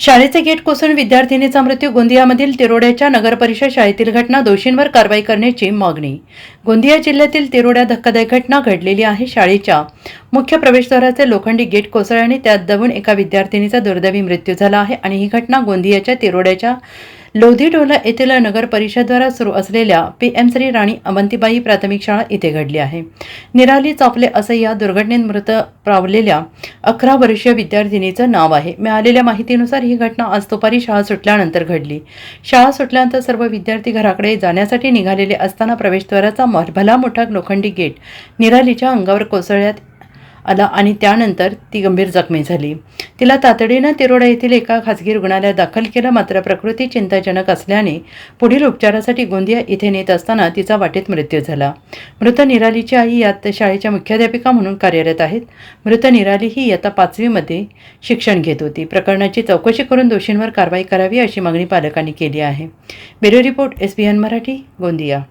शाळेचे गेट कोसळून विद्यार्थिनीचा मृत्यू. गोंदियामधील तिरोड्याच्या नगरपरिषद शाळेतील घटना, दोषींवर कारवाई करण्याची मागणी. गोंदिया जिल्ह्यातील तिरोड्यात धक्कादायक घटना घडलेली आहे. शाळेच्या मुख्य प्रवेशद्वाराचे लोखंडी गेट कोसळल्याने त्यात दबून एका विद्यार्थिनीचा दुर्दैवी मृत्यू झाला आहे आणि ही घटना गोंदियाच्या तिरोड्याच्या लोधीडोला येथील नगर परिषदद्वारा सुरू असलेल्या PM श्री राणी अवंतीबाई प्राथमिक शाळा इथे घडली आहे. निराली चापले असं या दुर्घटनेत मृत पावलेल्या 11 वर्षीय विद्यार्थिनीचं नाव आहे. मिळालेल्या माहितीनुसार ही घटना आज दुपारी शाळा सुटल्यानंतर घडली. शाळा सुटल्यानंतर सर्व विद्यार्थी घराकडे जाण्यासाठी निघालेले असताना प्रवेशद्वाराचा भला मोठा लोखंडी गेट निरालीच्या अंगावर कोसळण्यात आला आणि त्यानंतर ती गंभीर जखमी झाली. तिला तातडीनं तिरोडा येथील एका खासगी रुग्णालयात दाखल केलं, मात्र प्रकृती चिंताजनक असल्याने पुढील उपचारासाठी गोंदिया इथे नेत असताना तिचा वाटेत मृत्यू झाला. मृत निरालीची आई यात शाळेच्या मुख्याध्यापिका म्हणून कार्यरत आहेत. मृत निराली ही इयत्ता 5वी मध्ये शिक्षण घेत होती. प्रकरणाची चौकशी करून दोषींवर कारवाई करावी अशी मागणी पालकांनी केली आहे. Bureau report SBN Marathi, Gondia.